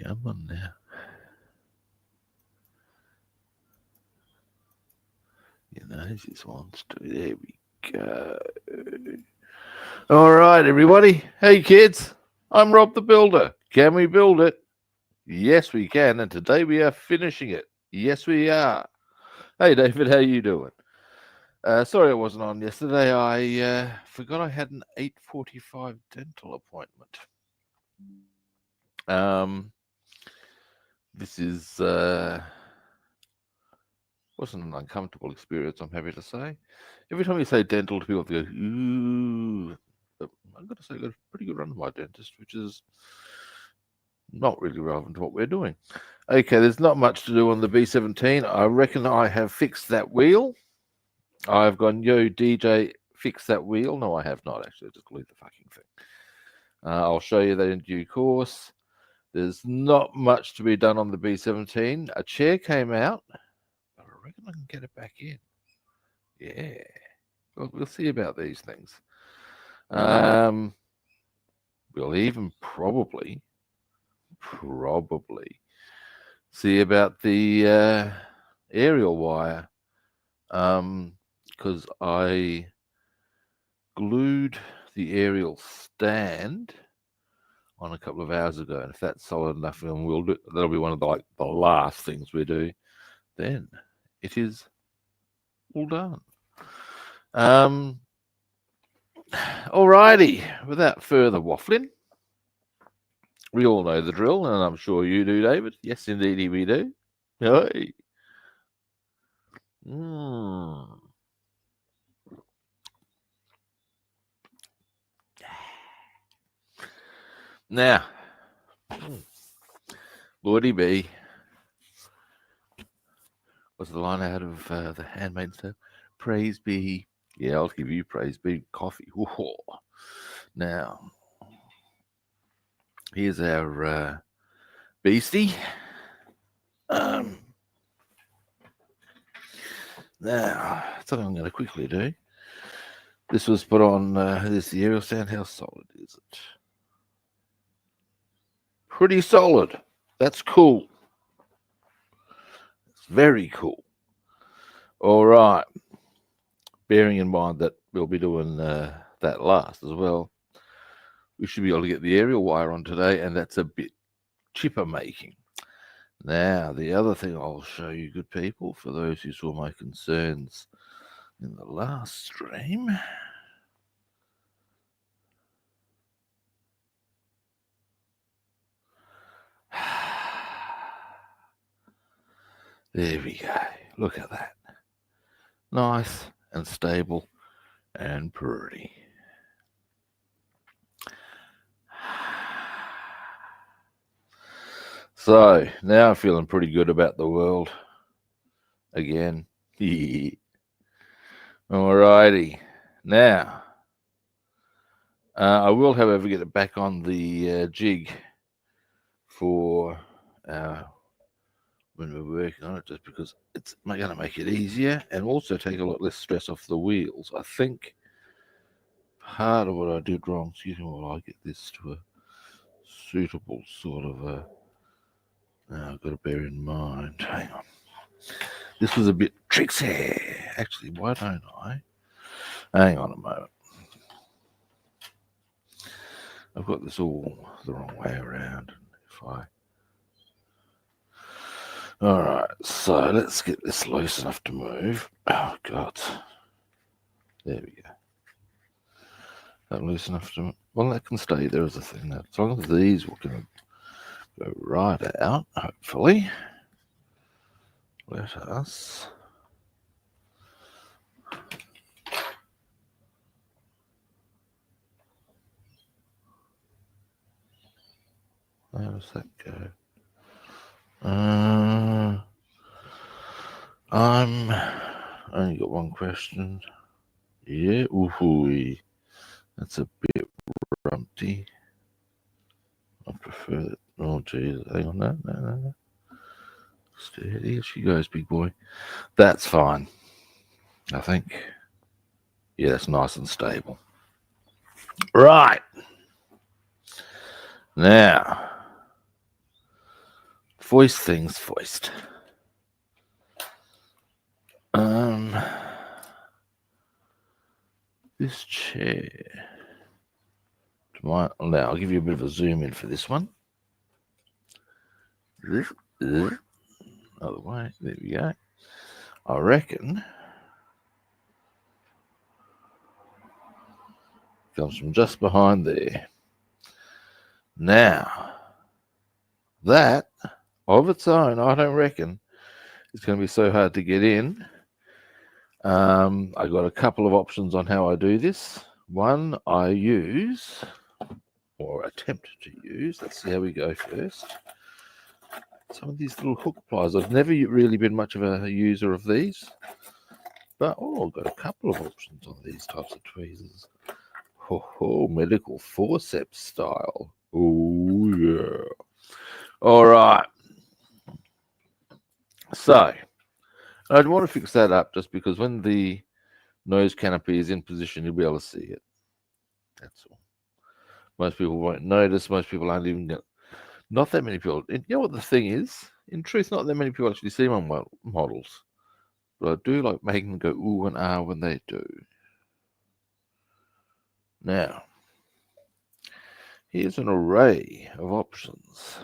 Come on now. You know, he just wants to. There we go. All right, everybody. Hey, kids. I'm Rob the Builder. Can we build it? Yes, we can. And today we are finishing it. Yes, we are. Hey, David, how you doing? Sorry I wasn't on yesterday. I forgot I had an 8:45 dental appointment. This is wasn't an uncomfortable experience, I'm happy to say. Every time you say dental to people, they go, ooh. But I've got to say, I got a pretty good run with my dentist, which is not really relevant to what we're doing. Okay, there's not much to do on the B-17. I reckon I have fixed that wheel. I've gone, yo, DJ, fix that wheel. No, I have not, actually. Just delete the fucking thing. I'll show you that in due course. There's not much to be done on the B-17. A chair came out, but I reckon I can get it back in. Yeah. Well, we'll see about these things. We'll even probably see about the aerial wire, because I glued the aerial stand on a couple of hours ago, and if that's solid enough, and we'll do, that'll be one of the last things we do. Then it is all done. Alrighty, without further waffling, we all know the drill, and I'm sure you do, David. Yes, indeed, we do. Hey. Now, Lordy B. What's the line out of The Handmaid's Tale? Praise be. Yeah, I'll give you praise be. Coffee. Whoa. Now, here's our beastie. Now, something I'm going to quickly do. This was put on this aerial stand. How solid is it? Pretty solid. That's cool. It's very cool. All right. Bearing in mind that we'll be doing that last as well, we should be able to get the aerial wire on today, and that's a bit chipper making. Now, the other thing I'll show you, good people, for those who saw my concerns in the last stream. There we go. Look at that. Nice and stable and pretty. So now I'm feeling pretty good about the world again. Alrighty. Now, I will, however, get it back on the jig for when we're working on it, just because it's going to make it easier and also take a lot less stress off the wheels. I think part of what I did wrong, excuse me while I get this to a suitable sort of I've got to bear in mind, hang on, this was a bit tricksy. Actually, why don't I? Hang on a moment. I've got this all the wrong way around. Alright, so let's get this loose enough to move. Oh, God. There we go. That loose enough to... Well, that can stay there as a thing. As long as these will go right out, hopefully. Let us... How does that go? I'm only got one question. Yeah, ooh, that's a bit rumpty. I prefer that. Oh, geez, hang on, no. Steady, she goes, big boy. That's fine, I think. Yeah, that's nice and stable. Right. Now, Foist things foist. This chair. Now, I'll give you a bit of a zoom in for this one. Other way. There we go. I reckon comes from just behind there. Now, that of its own, I don't reckon it's going to be so hard to get in. I got a couple of options on how I do this. One, I use or attempt to use. Let's see how we go first. Some of these little hook pliers. I've never really been much of a user of these, but I've got a couple of options on these types of tweezers. Medical forceps style. Oh yeah. All right. So I'd want to fix that up just because when the nose canopy is in position, you'll be able to see it. That's all. Most people won't notice. Most people aren't even. Not that many people. You know what the thing is? In truth, not that many people actually see my models. But I do like making them go ooh and ah when they do. Now, here's an array of options.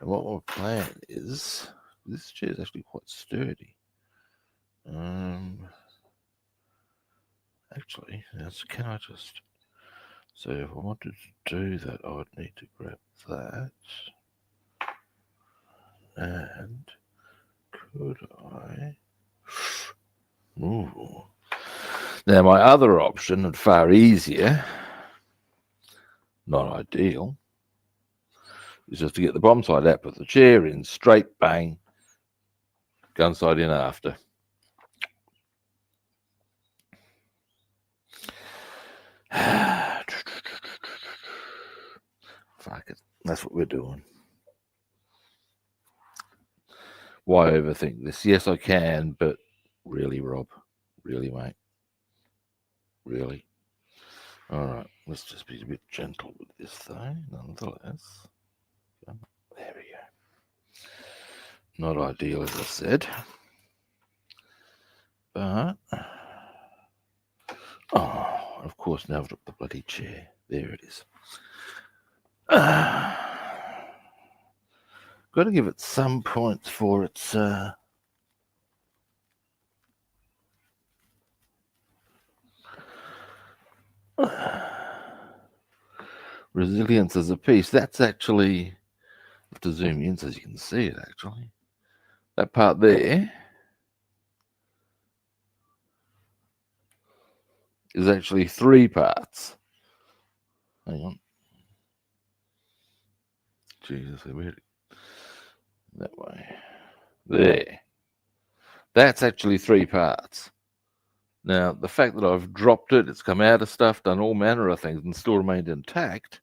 And what my plan is, this chair is actually quite sturdy. Actually, can I just... So if I wanted to do that, I would need to grab that. And could I... Ooh. Now my other option, and far easier, not ideal, is just to get the bottom side out, put the chair in, straight bang, gun side in after. Fuck it. That's what we're doing. Why overthink this? Yes, I can, but really, Rob? Really, mate? Really? All right, let's just be a bit gentle with this, though, nonetheless. There we go. Not ideal, as I said. But, of course, now I've got the bloody chair. There it is. Got to give it some points for its resilience as a piece. That's actually, I have to zoom in so you can see it actually. That part there is actually 3 parts. Hang on. Jesus, weird. That way. There. That's actually 3 parts. Now, the fact that I've dropped it, it's come out of stuff, done all manner of things, and still remained intact,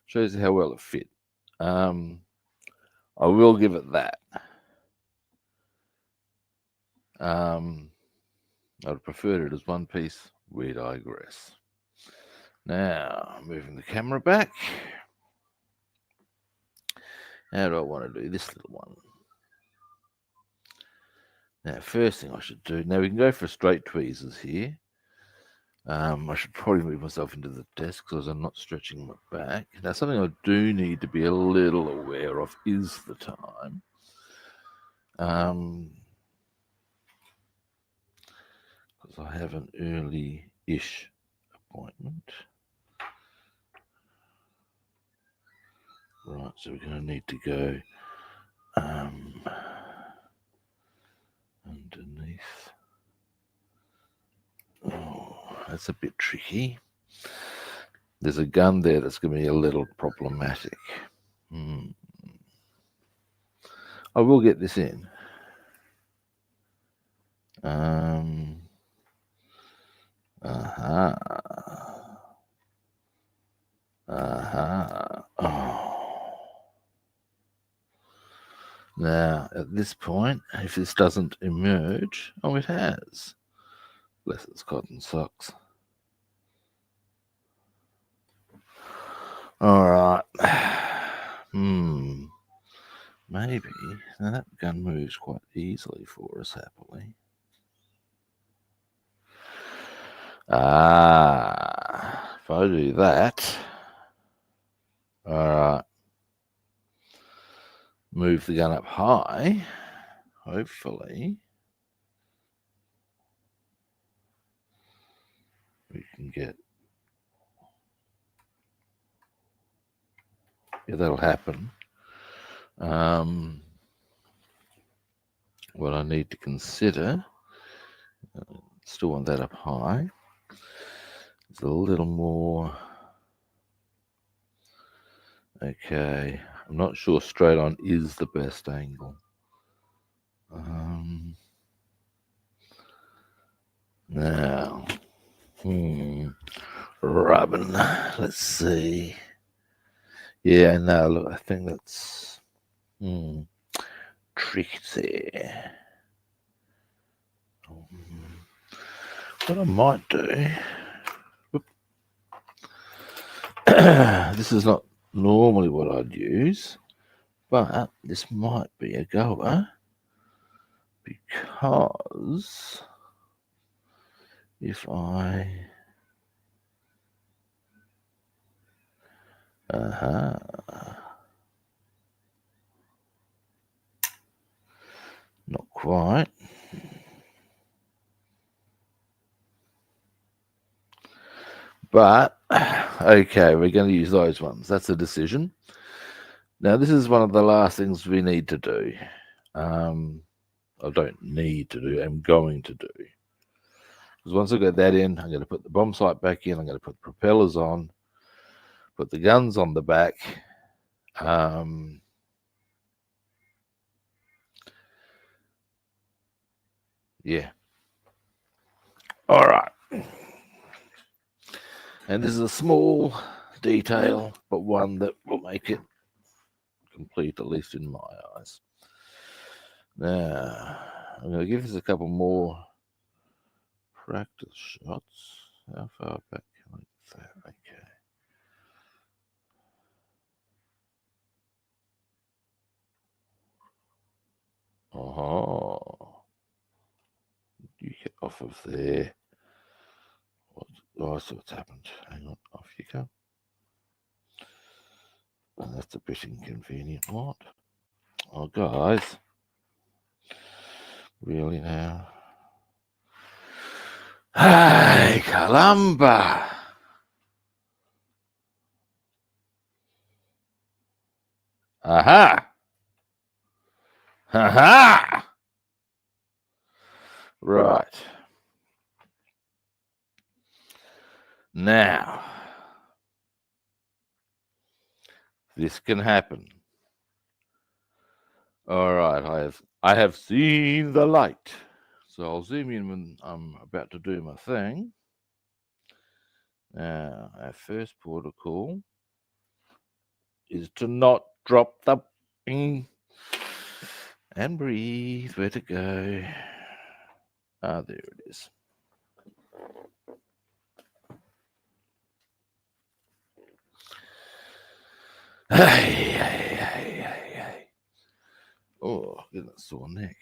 shows you how well it fit. I will give it that. I'd preferred it as one piece. Where do I digress? Now, moving the camera back. How do I want to do this little one? Now, first thing I should do, now we can go for straight tweezers here. I should probably move myself into the desk because I'm not stretching my back. Now, something I do need to be a little aware of is the time. Because I have an early-ish appointment. Right, so we're going to need to go underneath. Oh, that's a bit tricky. There's a gun there that's going to be a little problematic. I will get this in. Oh. Now, at this point, if this doesn't emerge, it has. Bless its cotton socks. All right. maybe. Now that gun moves quite easily for us, happily. If I do that, alright, move the gun up high, hopefully we can get, yeah, that'll happen. What I need to consider, still want that up high, is a little more. Okay, I'm not sure straight on is the best angle. Now, rubbing, let's see. Yeah, no, look, I think that's tricky. What I might do, this is not normally what I'd use, but this might be a goer because if I not quite. But okay, we're going to use those ones. That's a decision. Now, this is one of the last things we need to do. I don't need to do, I'm going to do. Because once I get that in, I'm going to put the bomb sight back in, I'm going to put the propellers on, put the guns on the back. Yeah. All right. And this is a small detail, but one that will make it complete, at least in my eyes. Now, I'm going to give this a couple more practice shots. How far back can I get that? Okay. Oh, you get off of there. Oh, I see what's happened. Hang on, off you go. Oh, that's a bit inconvenient. What? Oh, guys. Really now? Hey, Columba! Aha! Ha-ha! Right. Now, this can happen. All right, I have seen the light. So I'll zoom in when I'm about to do my thing. Now, our first protocol is to not drop the and breathe. Where to go? Ah, there it is. Hey. Oh, getting a sore neck.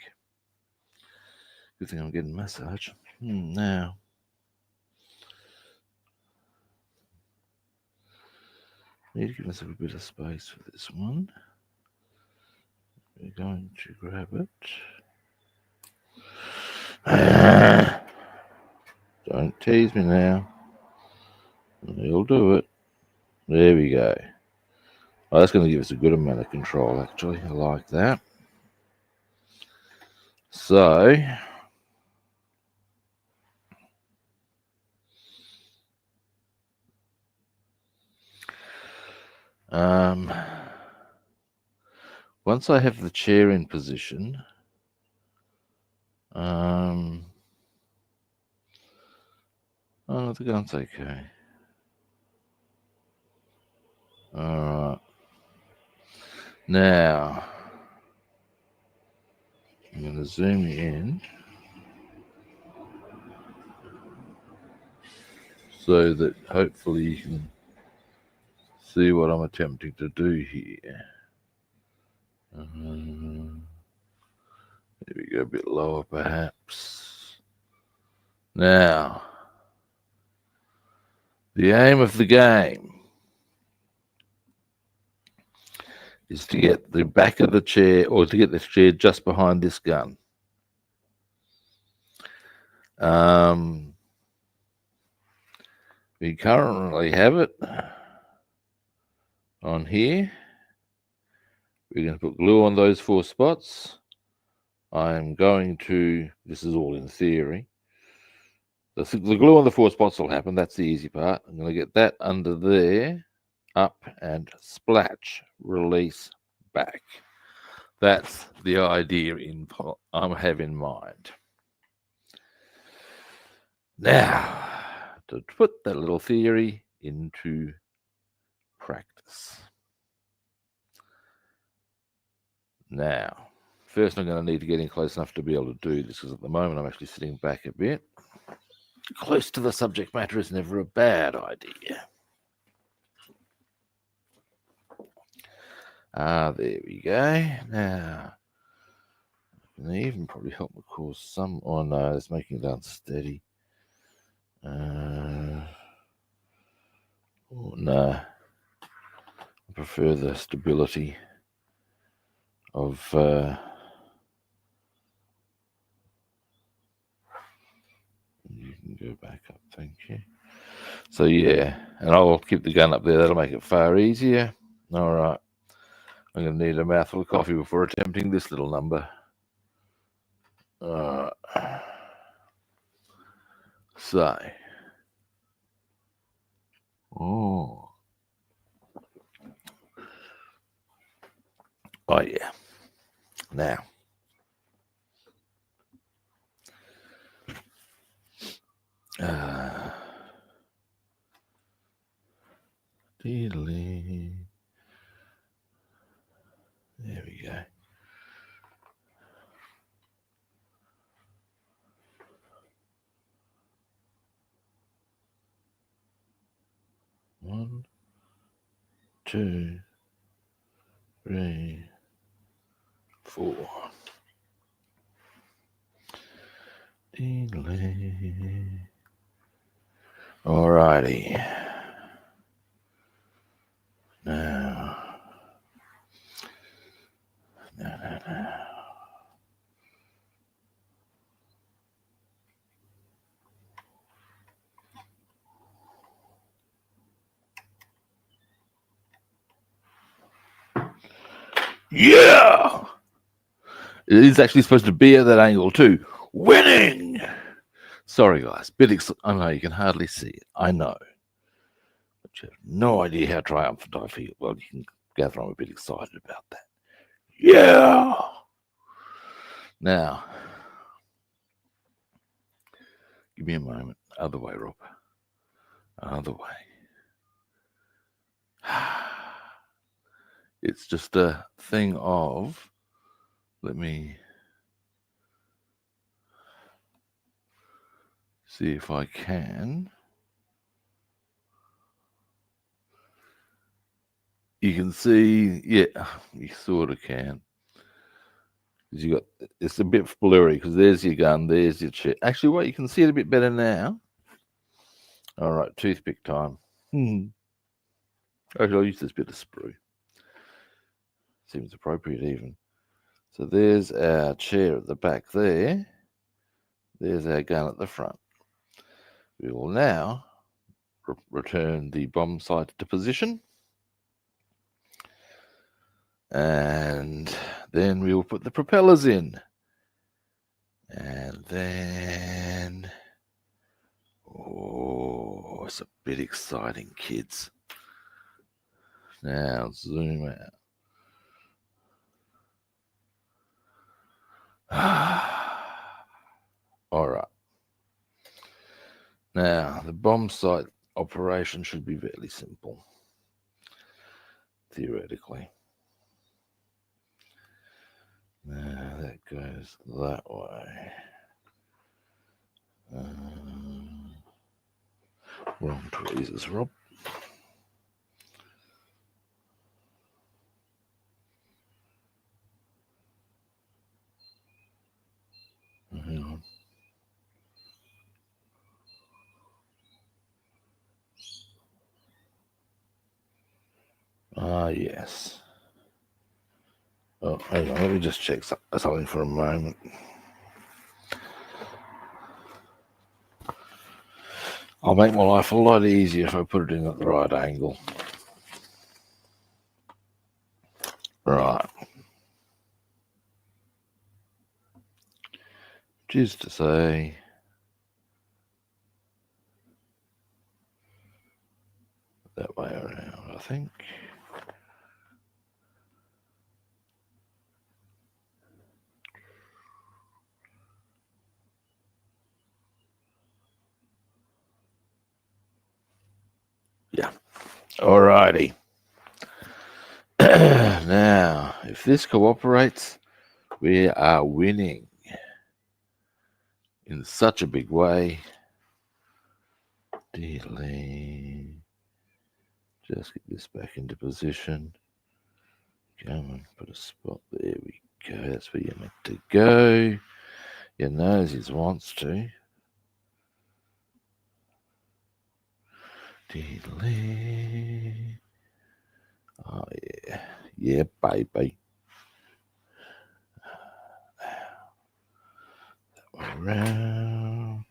Good thing I'm getting a massage. Now, need to give myself a bit of space for this one. We're going to grab it. Don't tease me now. You'll do it. There we go. Oh, that's going to give us a good amount of control, actually. I like that. So, once I have the chair in position, oh, the gun's okay. All right. Now, I'm going to zoom in so that hopefully you can see what I'm attempting to do here. There we go, a bit lower perhaps. Now, the aim of the game is to get the back of the chair, or to get the chair just behind this gun. We currently have it on here. We're going to put glue on those 4 spots. I'm going to, this is all in theory. The glue on the 4 spots will happen. That's the easy part. I'm going to get that under there, up and splatch, release, back. That's the idea I have in mind. Now, to put that little theory into practice. Now, first I'm going to need to get in close enough to be able to do this, because at the moment I'm actually sitting back a bit. Close to the subject matter is never a bad idea. There we go. Now, I can even probably help me cause some. Oh no, it's making it unsteady. Oh no, I prefer the stability of. You can go back up, thank you. So yeah, and I'll keep the gun up there. That'll make it far easier. All right. I'm going to need a mouthful of coffee before attempting this little number. So. Oh yeah. Now. There we go. One, 2, 3, 4. Alrighty. Now. Yeah! It is actually supposed to be at that angle too. Winning! Sorry, guys. I know you can hardly see it. I know. But you have no idea how triumphant I feel. Well, you can gather I'm a bit excited about that. Yeah! Now, give me a moment. Other way, Rob. Other way. It's just a thing of, let me see if I can. You can see, yeah, you sort of can. You got, it's a bit blurry because there's your gun, there's your chair. Actually, wait, you can see it a bit better now. All right, toothpick time. Actually, I'll use this bit of sprue. Seems appropriate even. So there's our chair at the back there. There's our gun at the front. We will now return the bomb sight to position. And then we will put the propellers in. And then... Oh, it's a bit exciting, kids. Now, zoom out. All right. Now, the bomb sight operation should be fairly simple, theoretically. Now, that goes that way. Wrong tweezers, Rob. Yes. Oh, hang on, let me just check something for a moment. I'll make my life a lot easier if I put it in at the right angle. Right. Which is to say, that way around, I think. Yeah. Alrighty. Now, if this cooperates, we are winning in such a big way. Delay. Just get this back into position. Come on, put a spot. There we go. That's where you're meant to go. Your noses wants to. Delay. Oh, yeah. Yeah, baby. That way around.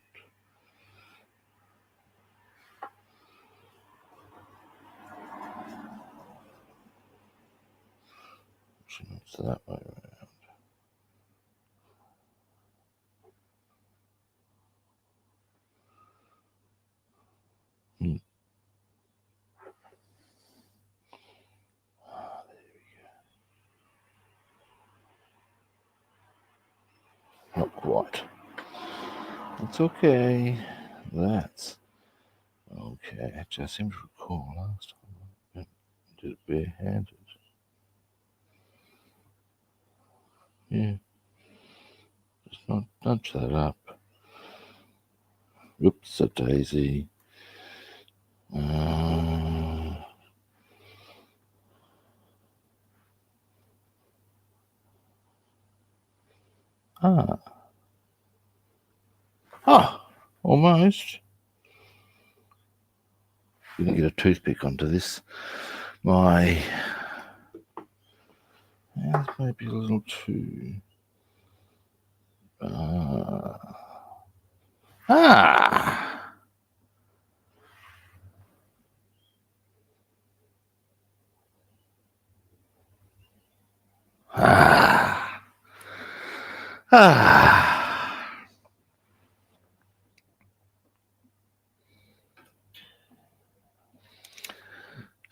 So that way around. Oh, there we go. Not quite. It's okay. That's okay. Actually, I seem to recall last time I did it barehanded. Yeah. Just not nudge that up. Oops, a daisy. Almost. I'm going to get a toothpick onto this. My hands might be a little too.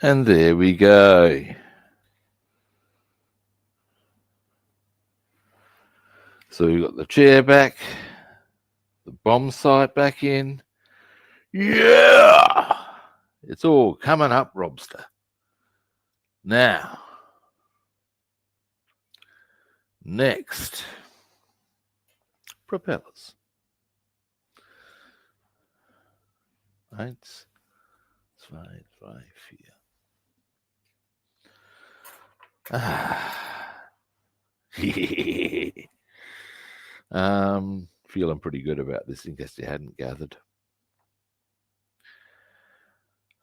And there we go. So we've got the chair back, the bomb sight back in. Yeah! It's all coming up, Robster. Now, next, propellers. Eins, zwei, drei, vier. Feeling pretty good about this in case you hadn't gathered.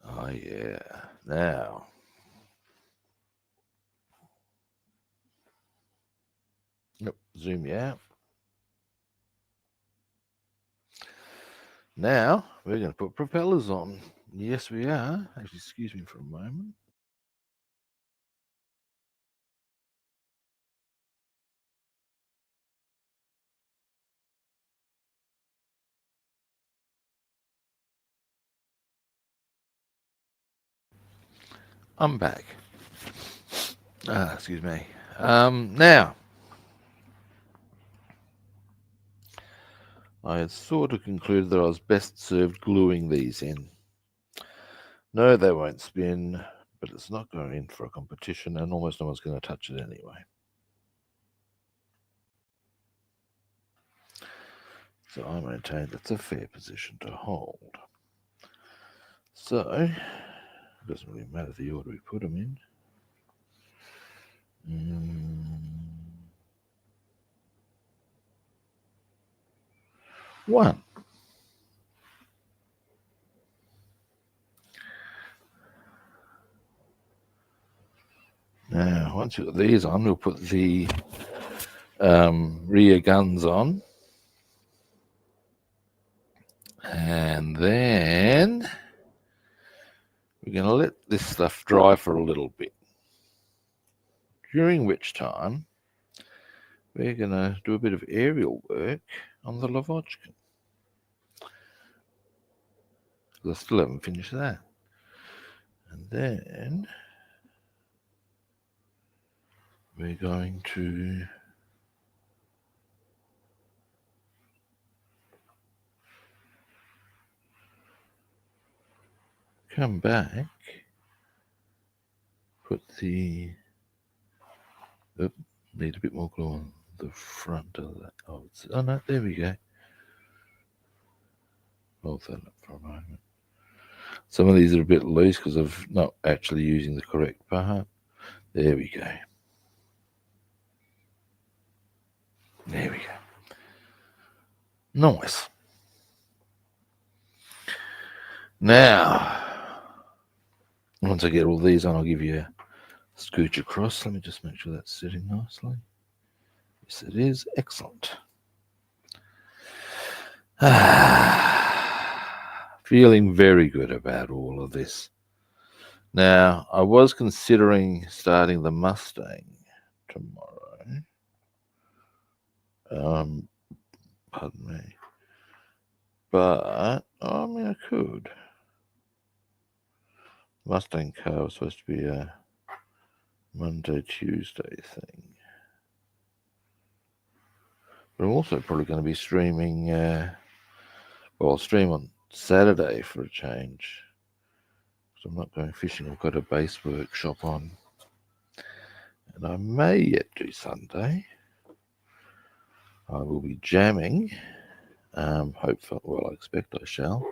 Oh yeah. Now, zoom you out. Now we're going to put propellers on. Yes, we are. Actually, excuse me for a moment. I'm back. Excuse me. Now, I had sort of concluded that I was best served gluing these in. No, they won't spin, but it's not going in for a competition, and almost no one's going to touch it anyway. So I maintain that's a fair position to hold. So, it doesn't really matter the order we put them in. One. Now, once you've got these on, we'll put the rear guns on. And then we're going to let this stuff dry for a little bit. During which time, we're going to do a bit of aerial work on the Lavochkin. I still haven't finished that. And then we're going to come back, put the, need a bit more glue on the front of that. Oh no, there we go. Hold that up for a moment. Some of these are a bit loose because I'm not actually using the correct part. There we go. There we go. Nice. Now, once I get all these on, I'll give you a scooch across. Let me just make sure that's sitting nicely. Yes, it is. Excellent. Feeling very good about all of this. Now, I was considering starting the Mustang tomorrow. Pardon me. But, I mean, I could. Mustang car was supposed to be a Monday, Tuesday thing. But I'm also probably going to be streaming, I'll stream on Saturday for a change. So I'm not going fishing. I've got a base workshop on. And I may yet do Sunday. I will be jamming. Hopefully, well, I expect I shall.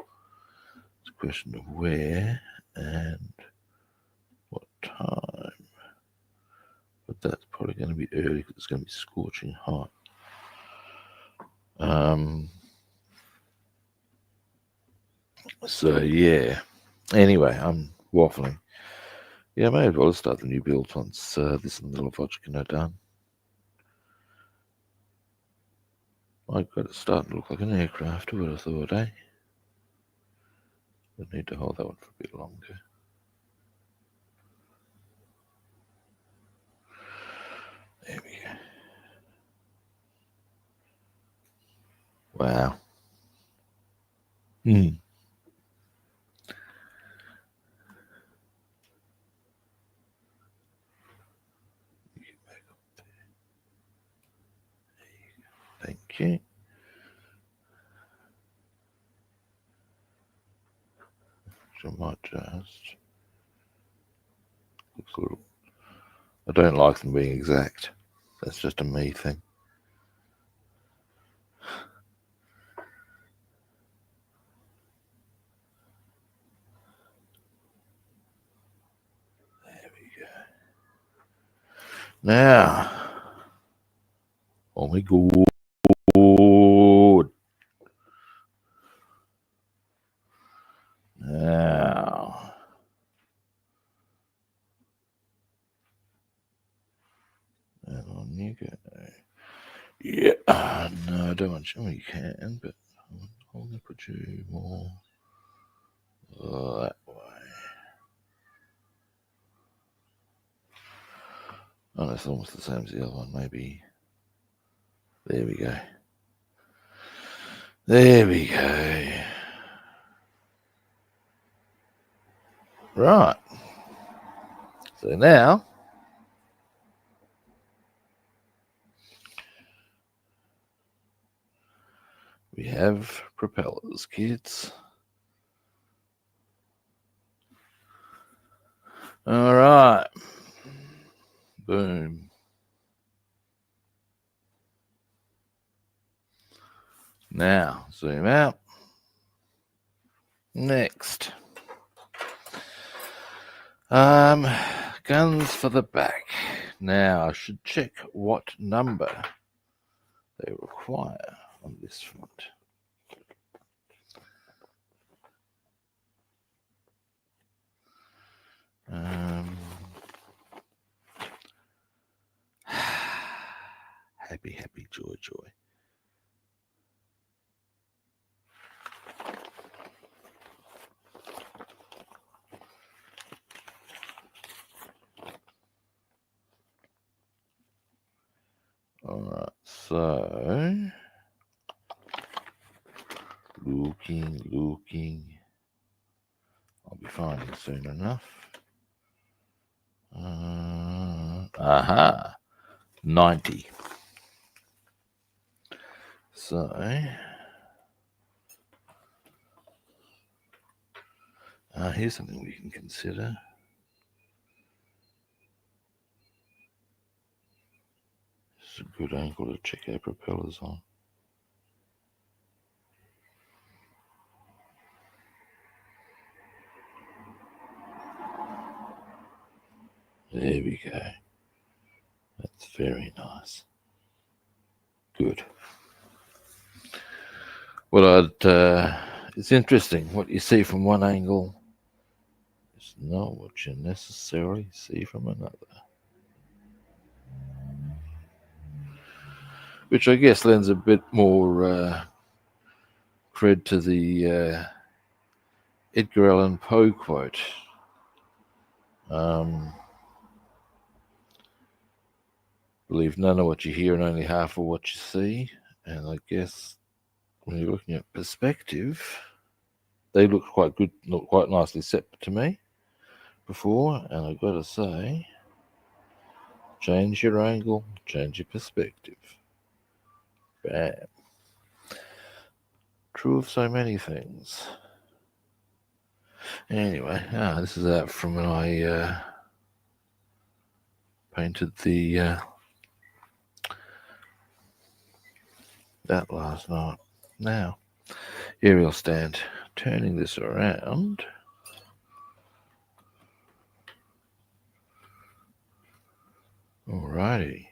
It's a question of where and what time. But that's probably going to be early because it's going to be scorching hot. So yeah. Anyway, I'm waffling. Yeah, I may as well start the new build once this little Lavochkin are done. I've got it starting to look like an aircraft, I would have thought, eh? I need to hold that one for a bit longer. There we go. Wow. Thank you. So I might just looks a little. I don't like them being exact. That's just a me thing. There we go. Now, oh my god. Now, and on you go. Yeah, no, I don't want you. You can, but I'm going to put you more that way. Oh, it's almost the same as the other one, maybe. There we go. There we go. Right. So now, we have propellers, kids. All right. Boom. Now, zoom out. Next. Guns for the back. Now, I should check what number they require on this front. Happy, happy, joy, joy. Alright, so looking. I'll be finding soon enough. Aha, 90. So here's something we can consider. It's a good angle to check our propellers on. There we go. That's very nice. Good. Well, it's interesting. What you see from one angle is not what you necessarily see from another. Which I guess lends a bit more cred to the Edgar Allan Poe quote. Believe none of what you hear and only half of what you see. And I guess when you're looking at perspective, they look quite good, look quite nicely set to me before. And I've got to say, change your angle, change your perspective. Bam. True of so many things. Anyway, this is out from when I painted the that last night. Now, aerial stand, turning this around. Alrighty.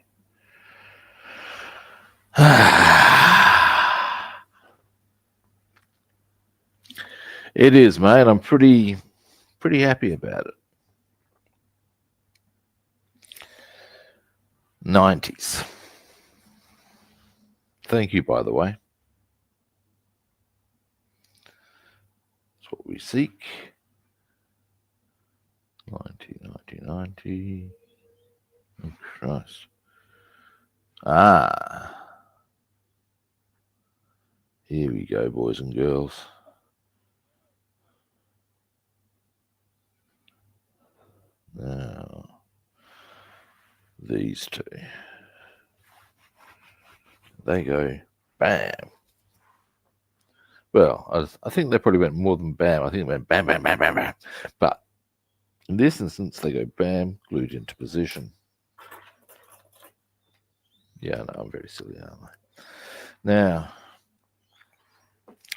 It is, mate. I'm pretty happy about it. 90s. Thank you, by the way. That's what we seek. 90. Oh, Christ. Here we go, boys and girls. Now, these two. They go bam. Well, I think they probably went more than bam. I think it went bam, bam, bam, bam, bam. But in this instance, they go bam, glued into position. Yeah, no, I'm very silly, aren't I? Now,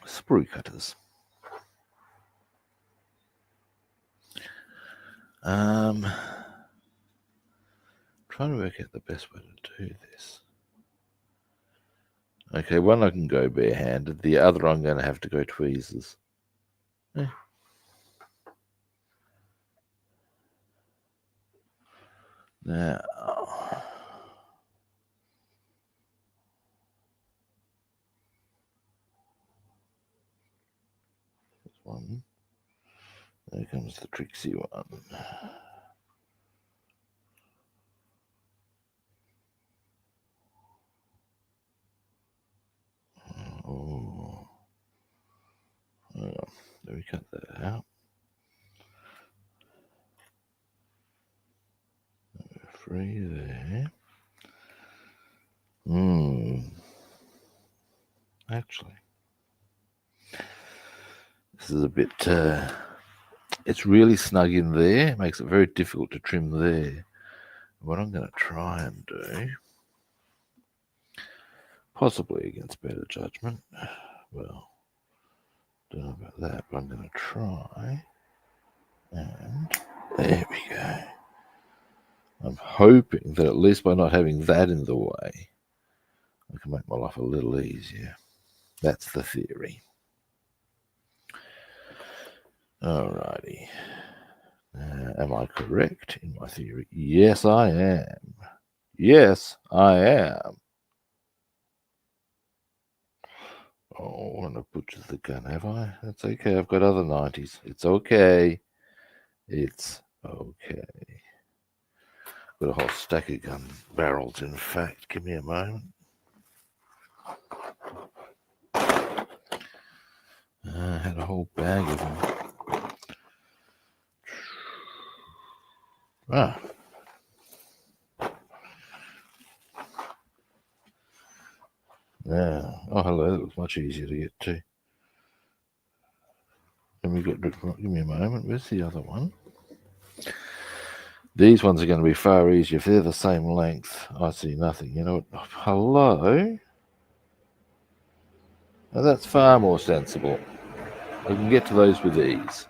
sprue cutters. Trying to work out the best way to do this. Okay, one I can go barehanded. The other I'm going to have to go tweezers. Now, this one. There comes the tricksy one. Oh, let me cut that out. Free there. Actually, this is a bit. It's really snug in there. It makes it very difficult to trim there. What I'm going to try and do, possibly against better judgment. Well, don't know about that, but I'm going to try. And there we go. I'm hoping that at least by not having that in the way, I can make my life a little easier. That's the theory. Alrighty. Am I correct in my theory? Yes, I am. Yes, I am. Oh, and I've butchered the gun, have I? That's okay. I've got other 90s. It's okay. It's okay. Got a whole stack of gun barrels, in fact. Give me a moment. I had a whole bag of them. Ah. Yeah. Oh, hello. That looks much easier to get to. Give me a moment. Where's the other one? These ones are going to be far easier. If they're the same length, I see nothing. You know what? Hello? Now that's far more sensible. I can get to those with ease.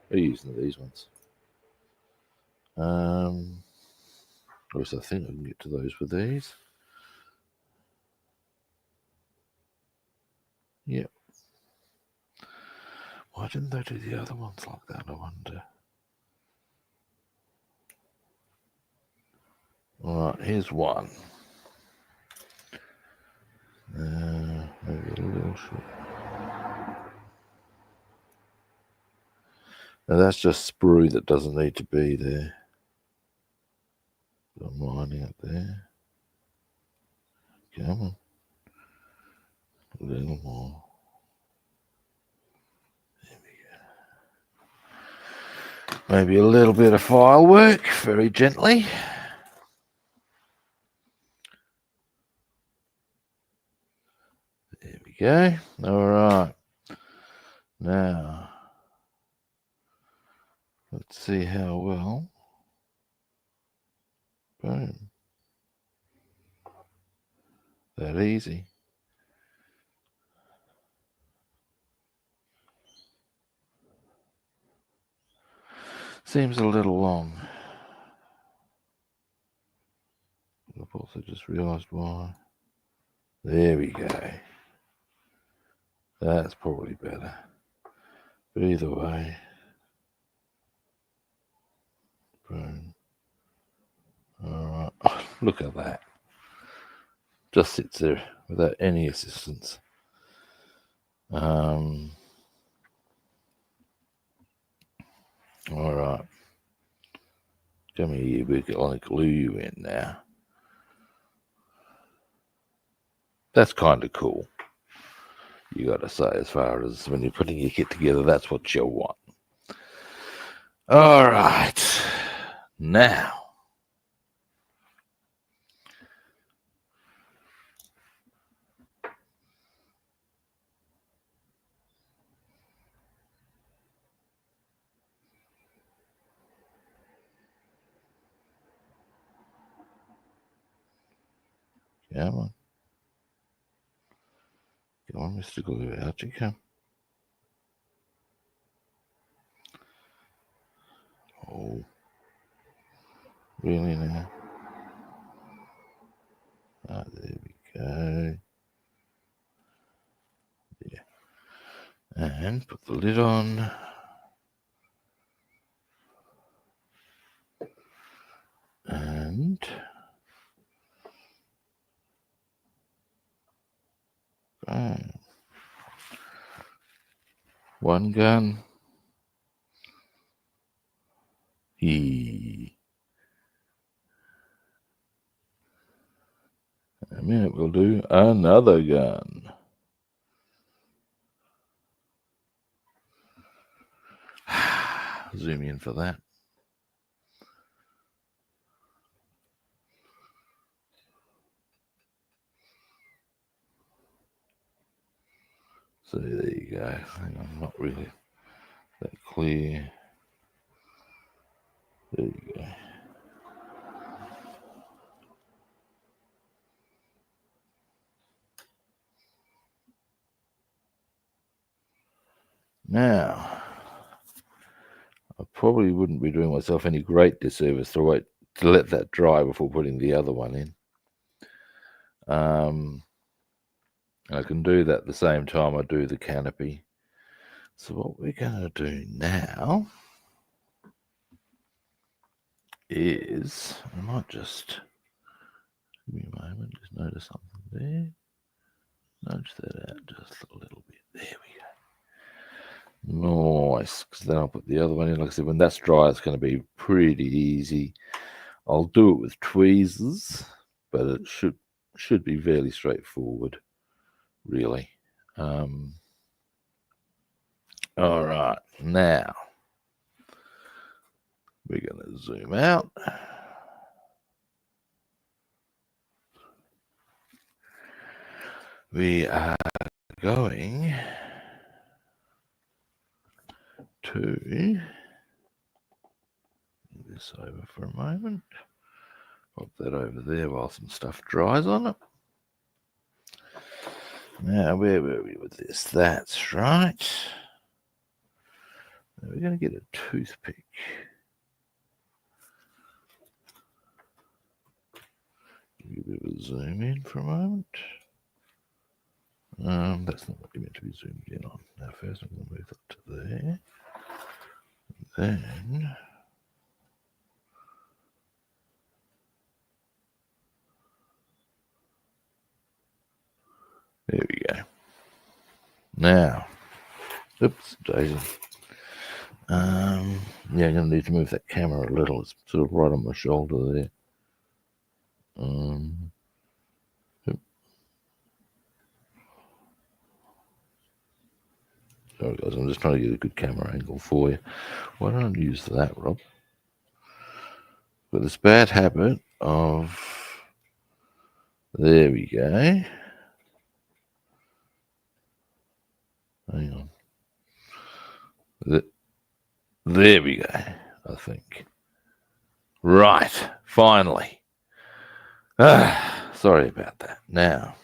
We're using these ones. Or at least I think I can get to those with these. Yep. Why didn't they do the other ones like that, I wonder? Alright, here's one. Maybe a little short. Now that's just sprue that doesn't need to be there. I'm lining up there. Come on. A little more. There we go. Maybe a little bit of firework, very gently. There we go. All right. Now, let's see how well. Boom. That easy. Seems a little long. I've also just realised why. There we go. That's probably better. But either way. Boom. Alright. Oh, look at that. Just sits there without any assistance. Alright. Come here, we can like glue you in now. That's kind of cool. You got to say, as far as when you're putting your kit together, that's what you want. All right. Now. Come on. Come on, Mr. Glue. Out you come. Oh. Really now? Ah, there we go. Yeah. And put the lid on. And bang. One gun. In a minute we'll do another gun. Zoom in for that. So there you go. Hang on, not really that clear. There you go. Now, I probably wouldn't be doing myself any great disservice to wait to let that dry before putting the other one in. I can do that at the same time I do the canopy. So what we're going to do now is, I might just, give me a moment, just notice something there. Nudge that out just a little bit. There we go. Nice. Because then I'll put the other one in. Like I said, when that's dry, it's going to be pretty easy. I'll do it with tweezers, but it should be fairly straightforward, really. All right, now we're going to zoom out. We are going to move this over for a moment. Pop that over there while some stuff dries on it. Now, where were we with this? That's right. Now we're going to get a toothpick. Give you a bit of a zoom in for a moment. That's not what you're meant to be zoomed in on. Now, first I'm going to move that to there. Then there we go. Now, oops, Daisy. Yeah, I'm going to need to move that camera a little. It's sort of right on my shoulder there. Sorry guys, I'm just trying to get a good camera angle for you. Why don't I use that, Rob? Got this bad habit of... There we go. Hang on. There we go, I think. Right, finally. Sorry about that. Now,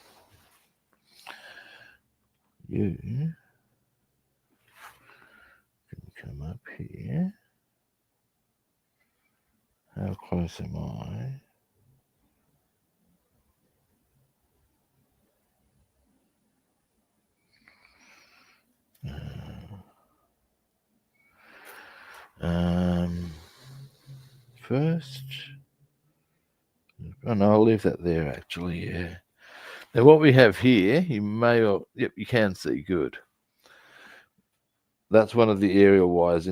you can come up here. How close am I? First, oh no, I'll leave that there actually, yeah. Now what we have here, you may or, yep, you can see good. That's one of the aerial wires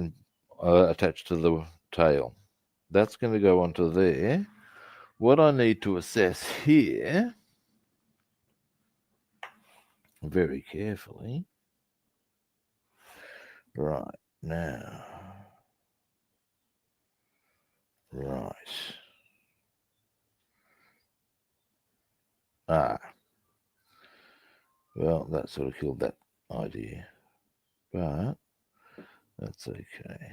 attached to the tail. That's going to go onto there. What I need to assess here, very carefully, right now, right. Well, that sort of killed that idea, but that's okay.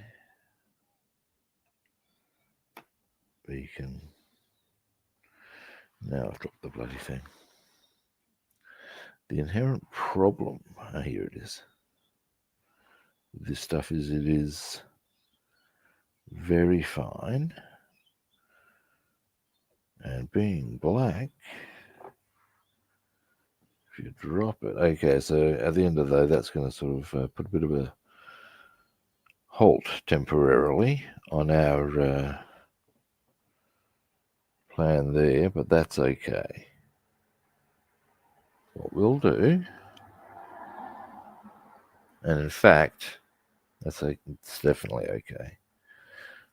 We can, now I've dropped the bloody thing. The inherent problem, here it is. This stuff is, it is very fine, and being black, if you drop it, okay, so at the end of the day, that's going to sort of put a bit of a halt temporarily on our plan there, but that's okay. What we'll do, and in fact, it's definitely okay,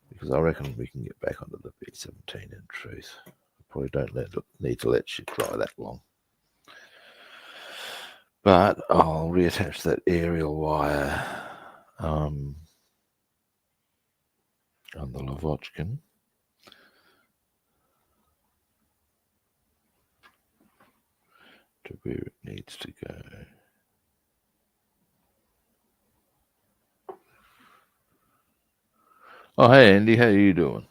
because I reckon we can get back onto the B-17 in truth. I probably don't need to let shit dry that long. But I'll reattach that aerial wire on the Lavochkin. To where it needs to go. Oh, hey Andy, how you doing?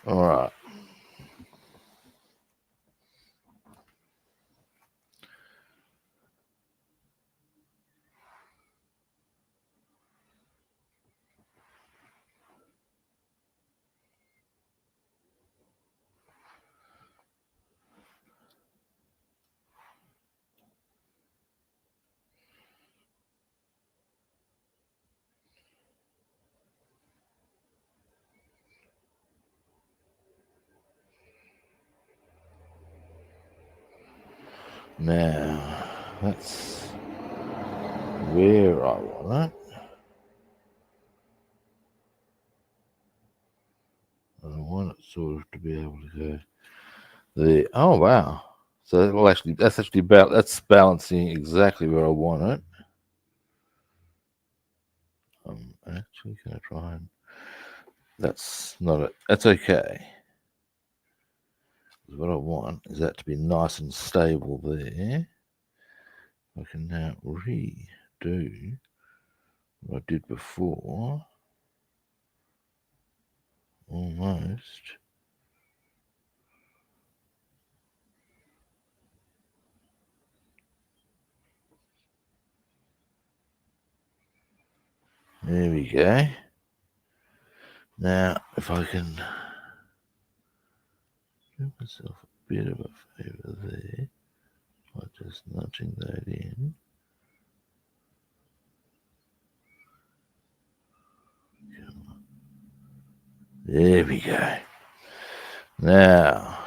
All right. Now, that's where I want it. I want it sort of to be able to go there. Oh wow! So that's balancing exactly where I want it. I'm actually going to try and. That's not it. That's okay. What I want is that to be nice and stable there. I can now redo what I did before. Almost. There we go. Now, if I can do myself a bit of a favour there by just nudging that in. There we go. Now,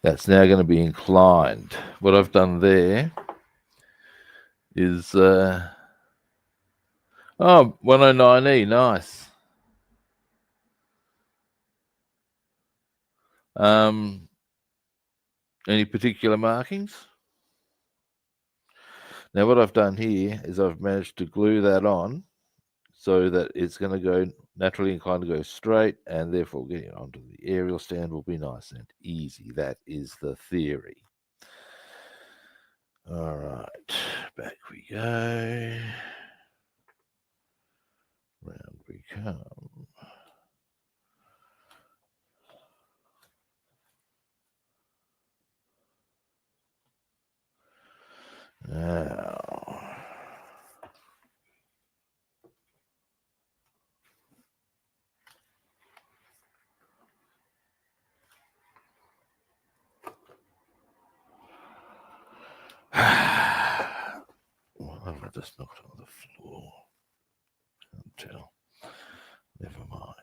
that's now going to be inclined. What I've done there is, 109E, nice. Any particular markings? Now what I've done here is I've managed to glue that on so that it's going to go naturally inclined to go straight, and therefore getting it onto the aerial stand will be nice and easy. That is the theory. All right, back we go. Round we come. Now, well, I've just knocked on the floor. Can't tell. Never mind.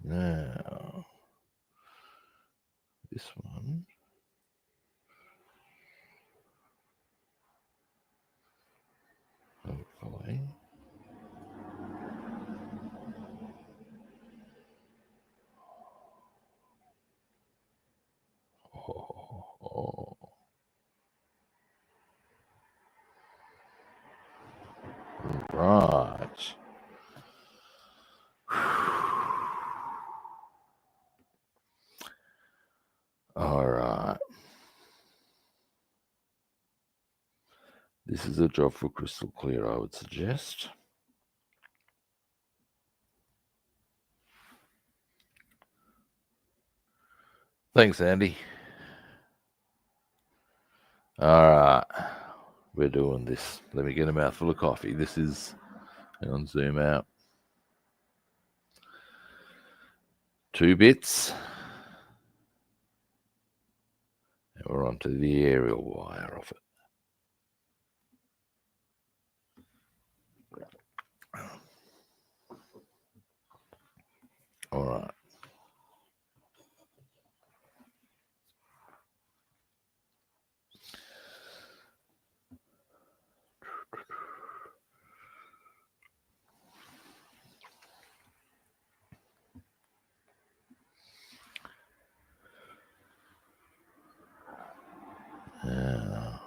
Now, this one. Hopefully. Oh. Right. All right. This is a job for crystal clear, I would suggest. Thanks, Andy. All right. We're doing this. Let me get a mouthful of coffee. This is, hang on, zoom out. 2 bits. And we're onto the aerial wire of it. All right. Now,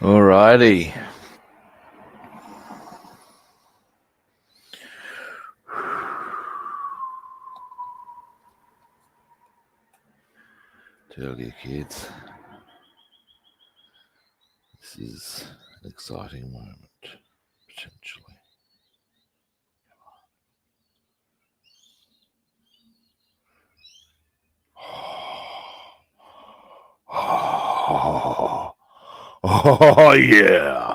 all righty. Tell you kids, this is an exciting moment, potentially. Oh yeah.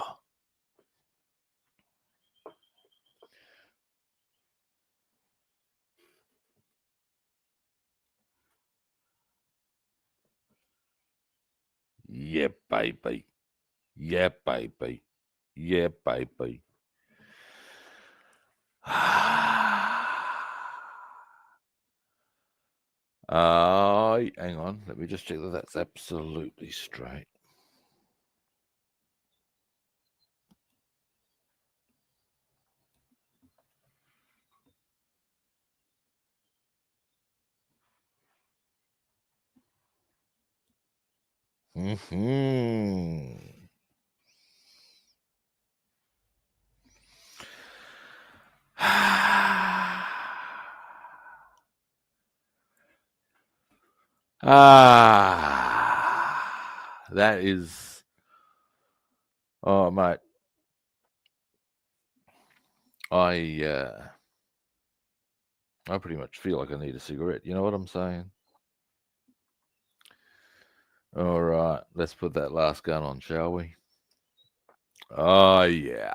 Yeah, baby. Yeah, baby. Yeah, baby. Hang on. Let me just check that that's absolutely straight. Hmm. That is. Oh, mate. I pretty much feel like I need a cigarette. You know what I'm saying? All right, let's put that last gun on, shall we? Oh yeah.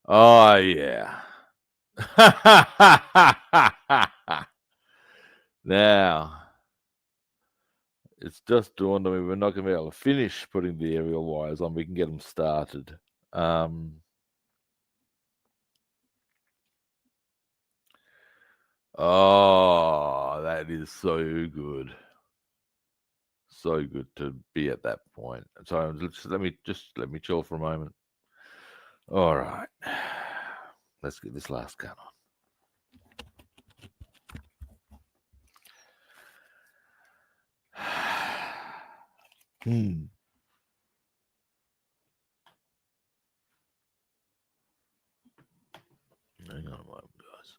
Oh yeah. Now, it's just dawned on me we're not going to be able to finish putting the aerial wires on. We can get them started. Oh, that is so good. So good to be at that point. So let me chill for a moment. All right. Let's get this last gun on. Hmm. Hang on a moment, guys.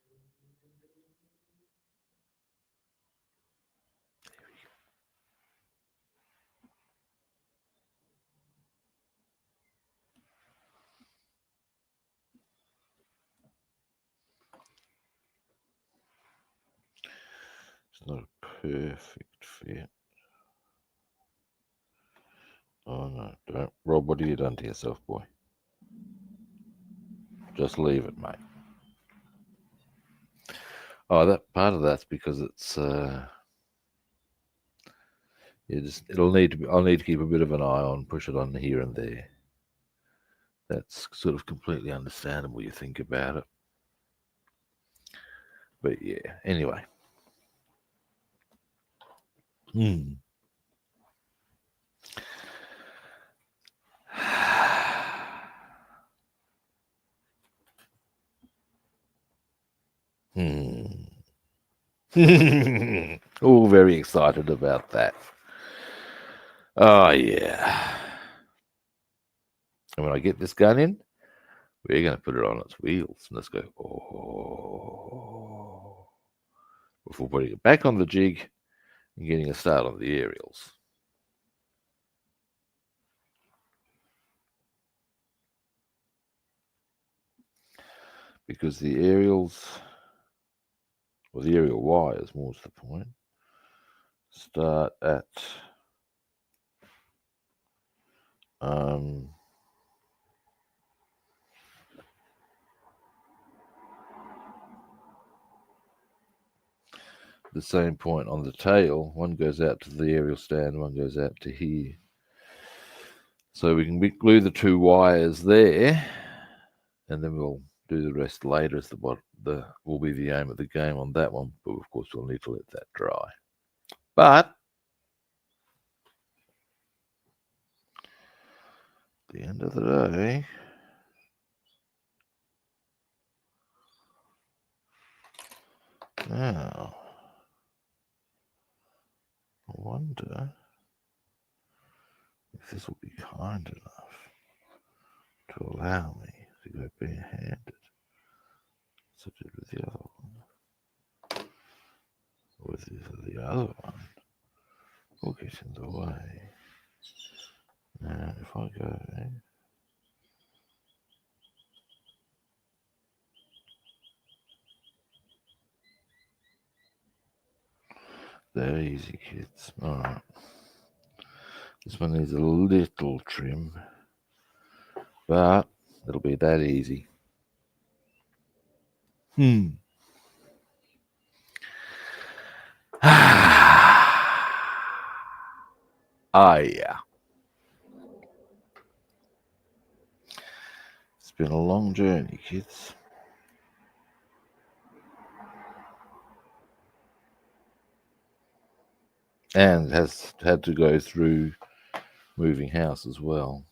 It's not a perfect fit. Oh no, don't. Rob, what have you done to yourself, boy? Just leave it, mate. Oh, that part of that's because it's it'll need to be, I'll need to keep a bit of an eye on, push it on here and there. That's sort of completely understandable. You think about it, but yeah. Anyway. Hmm. Hmm. All very excited about that. Oh yeah. And when I get this gun in, we're going to put it on its wheels and let's go. Oh. Before putting it back on the jig and getting a start on the aerials. Because the aerials, or the aerial wires, more to the point, start at the same point on the tail. One goes out to the aerial stand, one goes out to here. So we can glue the two wires there, and then we'll do the rest later. As the will be the aim of the game on that one, but of course we'll need to let that dry. But at the end of the day, now I wonder if this will be kind enough to allow me to go barehanded. So did with the other one. With the other one. will get in the way. Now, if I go there, easy kids. All right. This one needs a little trim, but it'll be that easy. Ah, yeah. It's been a long journey, kids. And has had to go through moving house as well.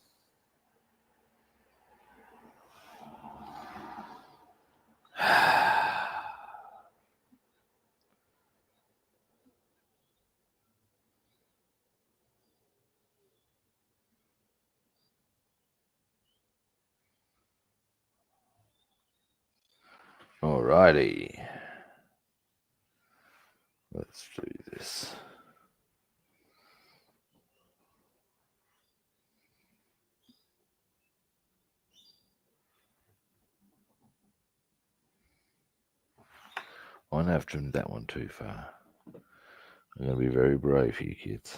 Alrighty. Let's do this. I won't have trimmed that one too far. I'm going to be very brave here, kids.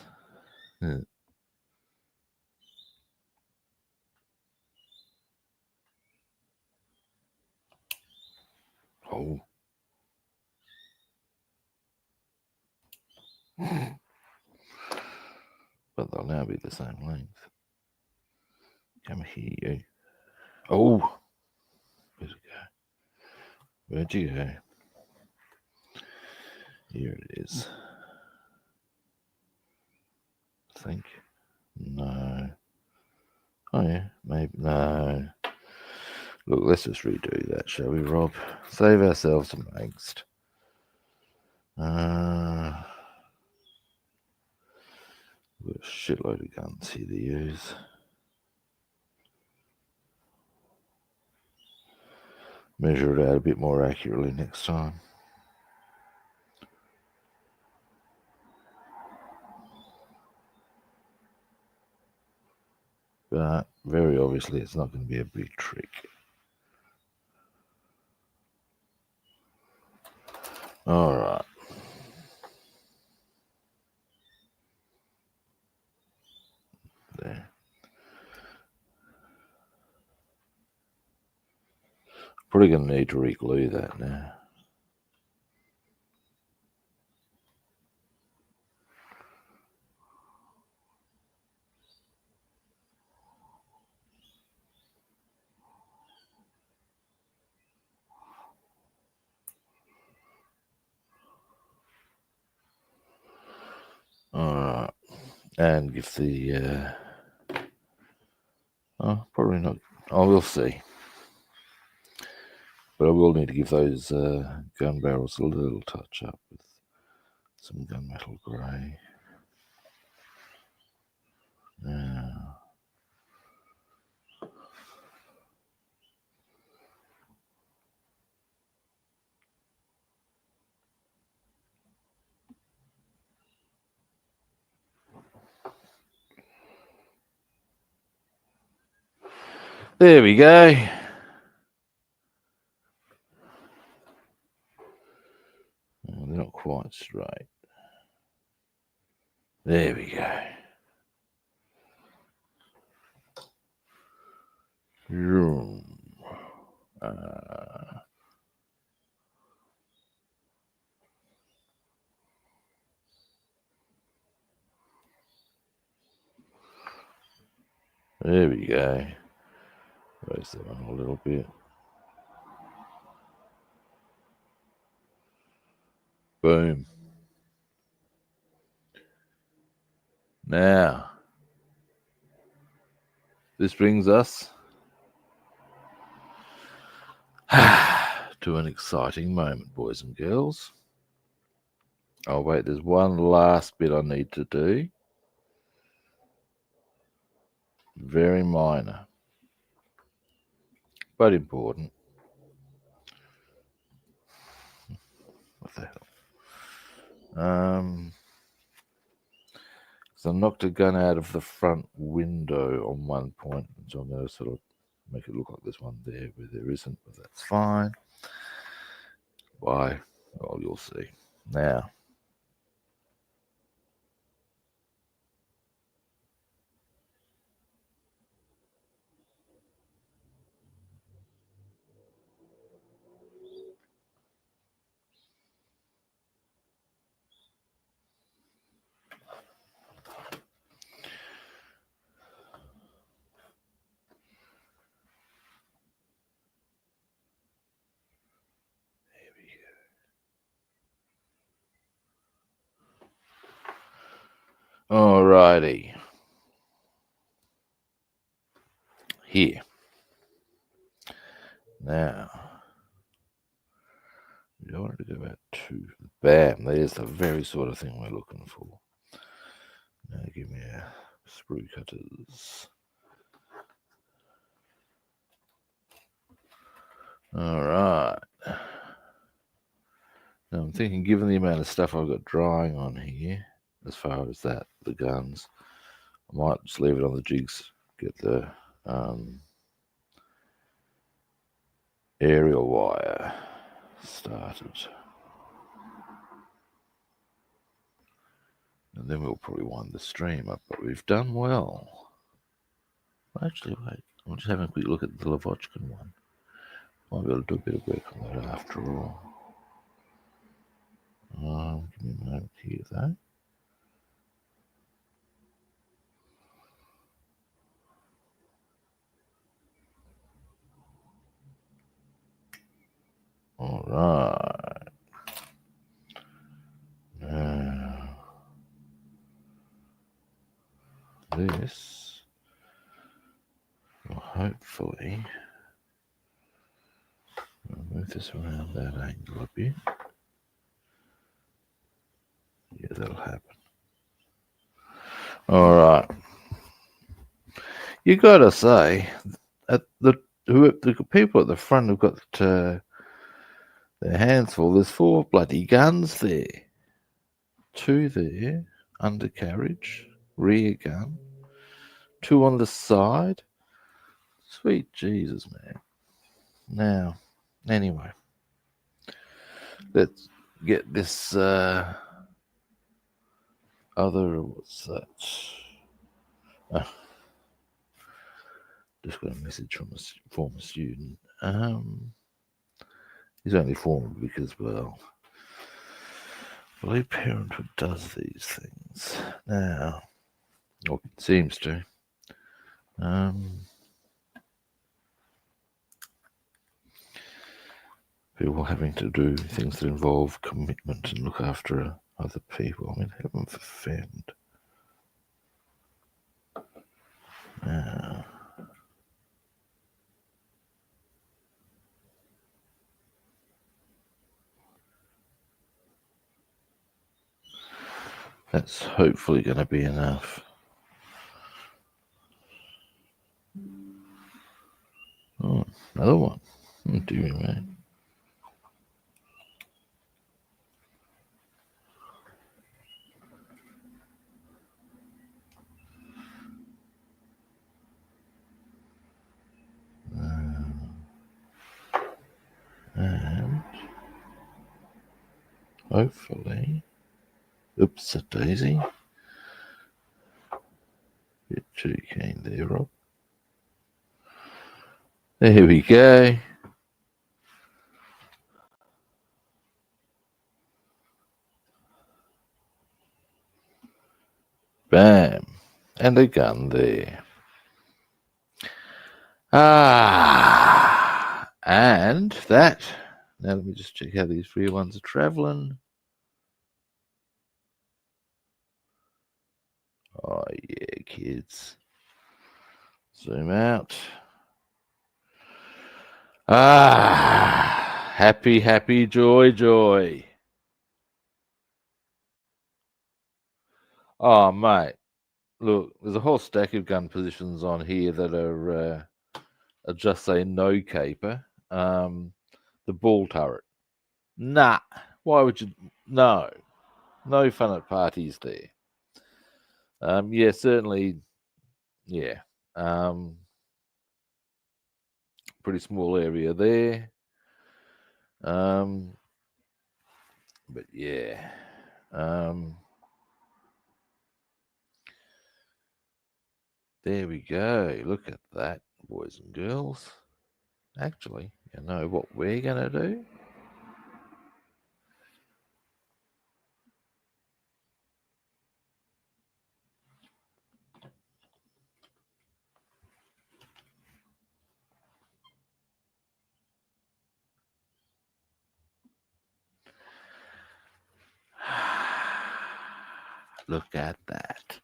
Oh. But they'll now be the same length. Come here, you. Oh. Where'd it go? Where'd you go? Here it is. I think. No. Oh, yeah. Maybe. No. Look, let's just redo that, shall we, Rob? Save ourselves some angst. We've got a shitload of guns here to use. Measure it out a bit more accurately next time. But very obviously it's not going to be a big trick. All right. There. Probably going to need to re-glue that now. All right. And give the... oh, probably not. Oh, we'll see. But I will need to give those gun barrels a little touch up with some gunmetal grey. Now, there we go. Oh, they're not quite straight. There we go. There we go. Raise that one a little bit. Boom. Now, this brings us to an exciting moment, boys and girls. Oh, wait, there's one last bit I need to do. Very minor, but important. What the hell? So I knocked a gun out of the front window on one point, so I'm going to sort of make it look like there's one there where there isn't, but that's fine. Why? Well, you'll see. Now, alrighty. Here. Now, we wanted to go about 2. Bam, there's the very sort of thing we're looking for. Now give me a sprue cutters. Alright. Now I'm thinking, given the amount of stuff I've got drying on here, as far as that, the guns, I might just leave it on the jigs, get the aerial wire started. And then we'll probably wind the stream up, but we've done well. Actually, wait, I'm just having a quick look at the Lavochkin one. Might be able to do a bit of work on that after all. Give me a moment here, though. All right. Now, this will hopefully, I'll move this around that angle a bit. Yeah, that'll happen. All right. You got to say, at the people at the front who've got their hands full, there's 4 bloody guns there. 2 there, undercarriage, rear gun. 2 on the side. Sweet Jesus, man. Now, anyway, let's get this other, what's that? Just got a message from a former student. He's only former because, well, Planned Parenthood does these things now, or it seems to. People having to do things that involve commitment and look after other people. I mean, heaven forfend. Now, that's hopefully going to be enough. Oh, another one. Dear me. And hopefully, oops, a daisy. Bit too keen there, Rob. There we go. Bam. And a gun there. And that. Now let me just check how these rear ones are traveling. Oh yeah, kids. Zoom out. Happy, happy, joy, joy. Oh, mate. Look, there's a whole stack of gun positions on here that are just a no caper. The ball turret. Nah. Why would you? No. No fun at parties there. Yeah, certainly. Yeah. Pretty small area there. But yeah. There we go. Look at that, boys and girls. Actually, you know what we're going to do? Look at that.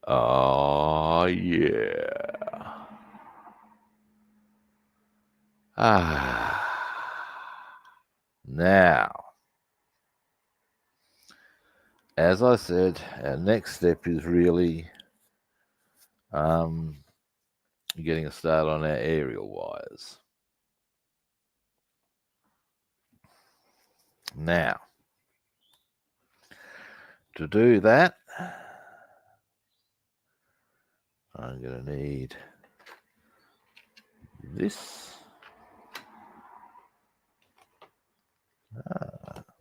Oh, yeah. Now, as I said, our next step is really getting a start on our aerial wires. Now, to do that, I'm going to need this.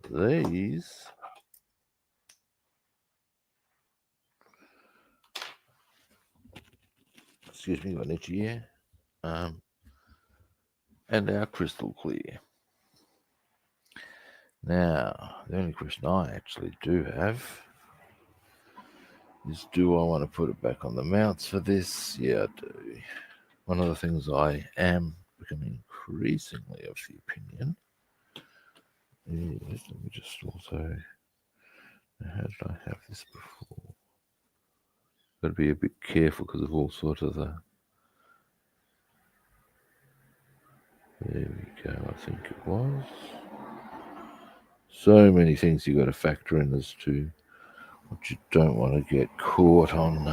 These. Excuse me, got an itchy ear. And our crystal clear. Now, the only question I actually do have is, do I want to put it back on the mounts for this? Yeah, I do. One of the things I am becoming increasingly of the opinion is, let me just also, how did I have this before? Got to be a bit careful because of all sorts of the, there we go, I think it was. So many things you got to factor in as to what you don't want to get caught on.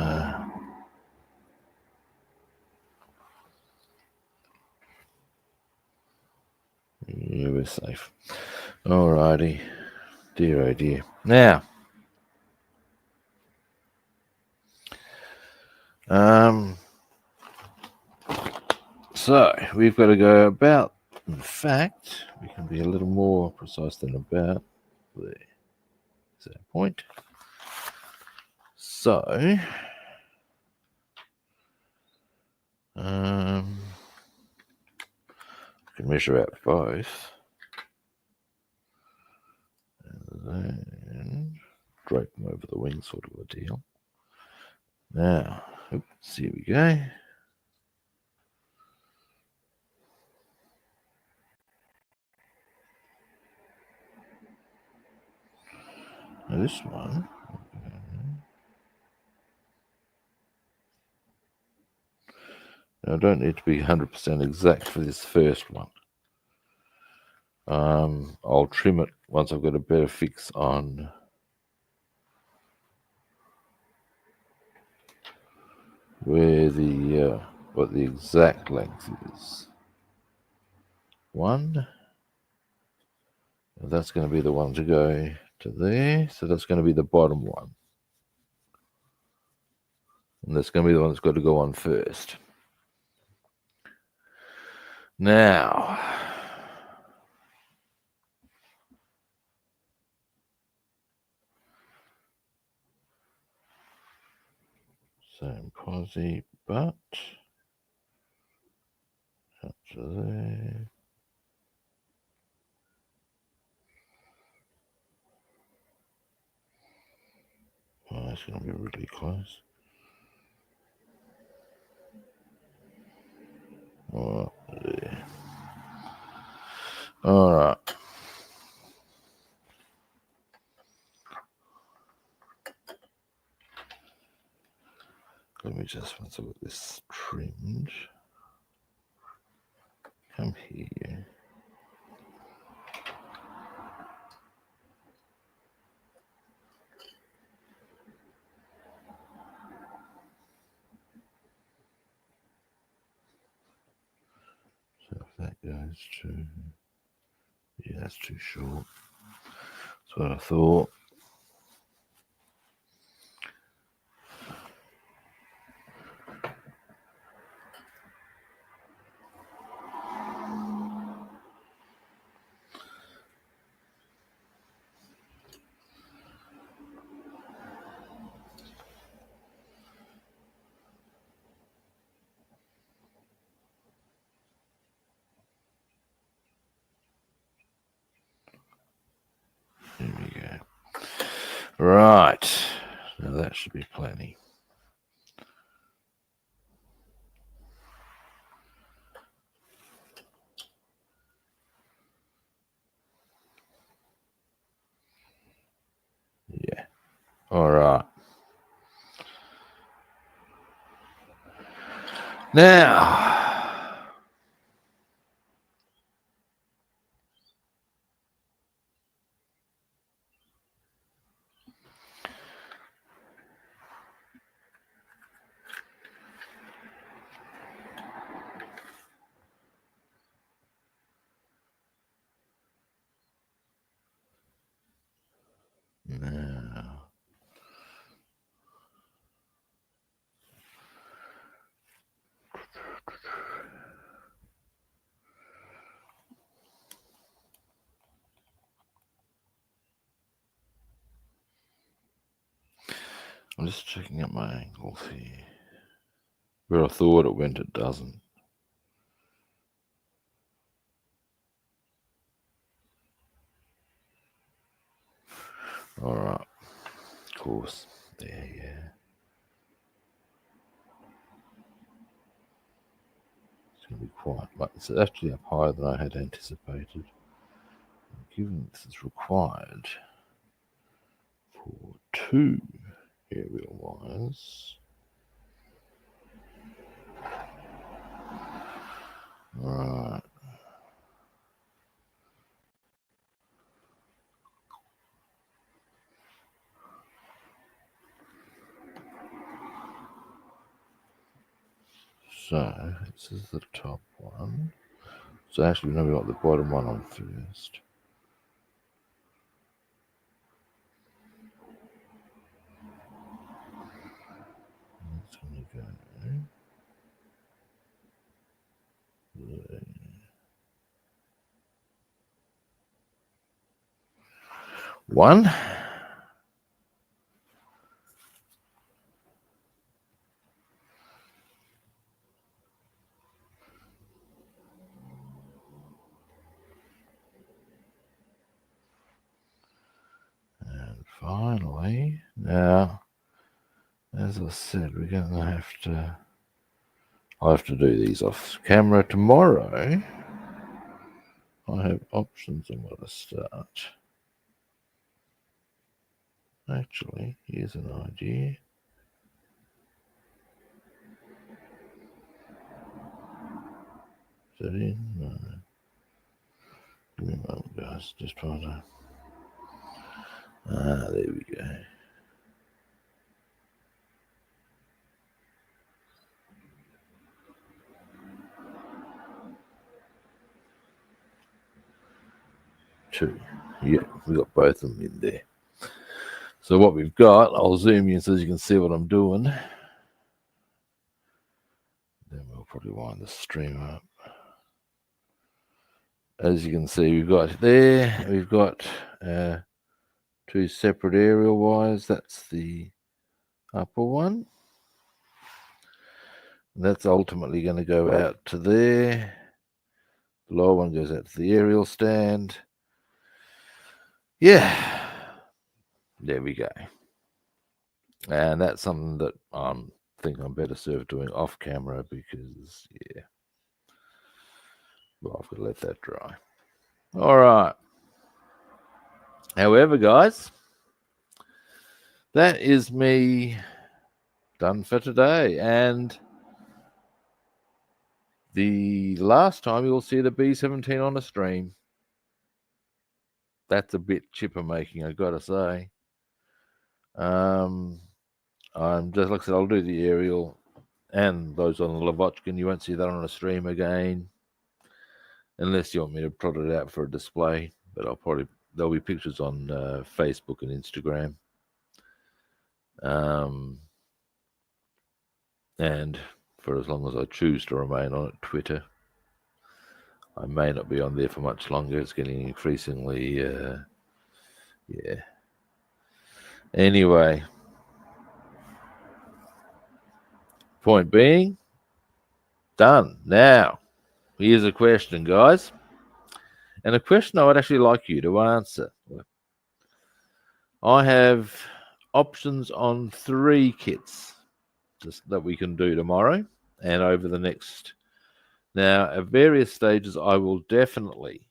Yeah, we're safe. Alrighty. Dear, oh dear. Now, so we've got to go about, in fact, we can be a little more precise than about there. Is that a point? So, we can measure out both. And then drape them over the wing, sort of a deal. Now, oops, here we go. Now this one, now I don't need to be 100% exact for this first one. I'll trim it once I've got a better fix on where the what the exact length is. One, that's going to be the one to go to there, so that's going to be the bottom one, and that's going to be the one that's got to go on first. Now, same posi, but up to there. Oh, that's going to be really close. Oh, there. All right. Let me just, once I've got this trimmed, come here. So if that goes to, yeah, that's too short. That's what I thought. Right. Now that should be plenty. Yeah. All right. Now, I'm just checking out my angles here. Where I thought it went, it doesn't. All right. Of course. There, yeah. It's going to be quite much. It's actually up higher than I had anticipated. Given this is required for 2 aerial wires. Right. So this is the top one. So actually, no, we got the bottom one on first. That's going to go there. 1. And finally, now, as I said, we're going to have to. I have to do these off camera tomorrow. I have options on where to start. Actually, here's an idea. Is that in? No. Give me a moment, guys. Just trying to. There we go. Two. Yeah, we got both of them in there. So what we've got, I'll zoom in so you can see what I'm doing. Then we'll probably wind the stream up. As you can see, we've got 2 separate aerial wires. That's the upper one. And that's ultimately going to go out to there. The lower one goes out to the aerial stand. Yeah. There we go. And that's something that I think I'm better served doing off camera because, yeah. Well, I've got to let that dry. All right. However, guys, that is me done for today. And the last time you'll see the B-17 on a stream. That's a bit chipper making, I've got to say. I'm just like I said, I'll do the aerial and those on the Lavochkin. You won't see that on a stream again, unless you want me to plot it out for a display. But there'll be pictures on Facebook and Instagram. And for as long as I choose to remain on it, Twitter. I may not be on there for much longer. It's getting increasingly, yeah. Anyway, point being, done. Now, here's a question, guys. And a question I would actually like you to answer. I have options on 3 kits just that we can do tomorrow and over the next. Now, at various stages, I will definitely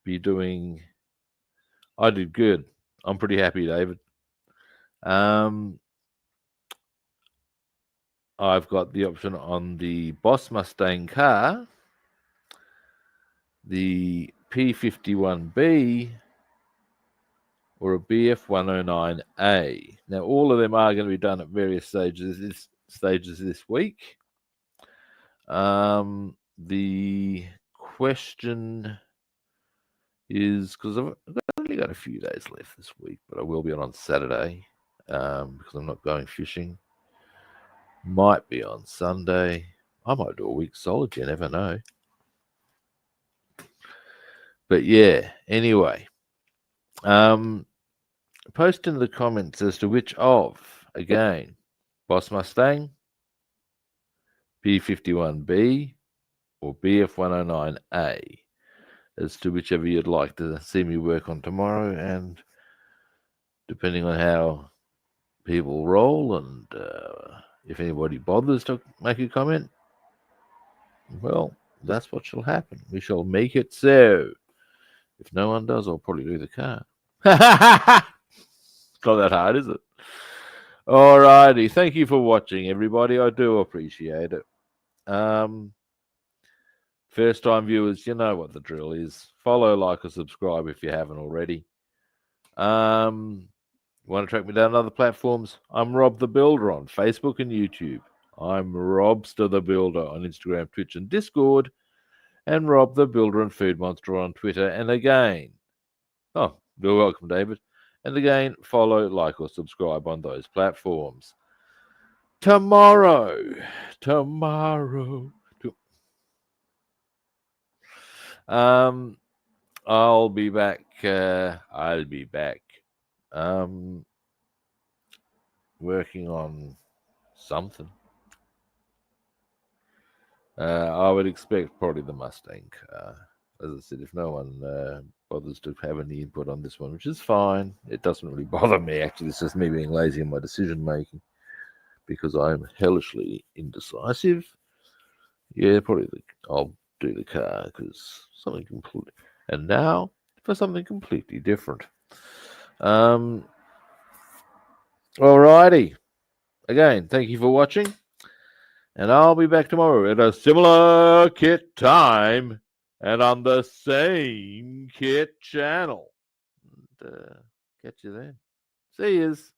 be doing. I did good. I'm pretty happy, David. I've got the option on the Boss Mustang car, the P51B, or a BF109A. Now, all of them are going to be done at various stages this week. The question is, because I've only got a few days left this week, but I will be on Saturday because I'm not going fishing. Might be on Sunday. I might do a week solid, you never know. But yeah, anyway, post in the comments as to which of, again, Boss Mustang, P51B, or BF109A, as to whichever you'd like to see me work on tomorrow. And depending on how people roll and if anybody bothers to make a comment, well, that's what shall happen. We shall make it so. If no one does, I'll probably do the car. Not that hard, is it? Alrighty. Thank you for watching, everybody. I do appreciate it. First time viewers, you know what the drill is. Follow, like, or subscribe if you haven't already. Want to track me down on other platforms? I'm Rob the Builder on Facebook and YouTube. I'm Robster the Builder on Instagram, Twitch, and Discord. And Rob the Builder and Food Monster on Twitter. And again, you're welcome, David. And again, follow, like, or subscribe on those platforms. Tomorrow. I'll be back. Working on something. I would expect probably the Mustang car. As I said, if no one bothers to have any input on this one, which is fine. It doesn't really bother me, actually. It's just me being lazy in my decision making because I'm hellishly indecisive. Yeah, probably I'll do the car because something completely. And now for something completely different. Alrighty. Again, thank you for watching. And I'll be back tomorrow at a similar kit time and on the same kit channel. And, catch you then. See yous.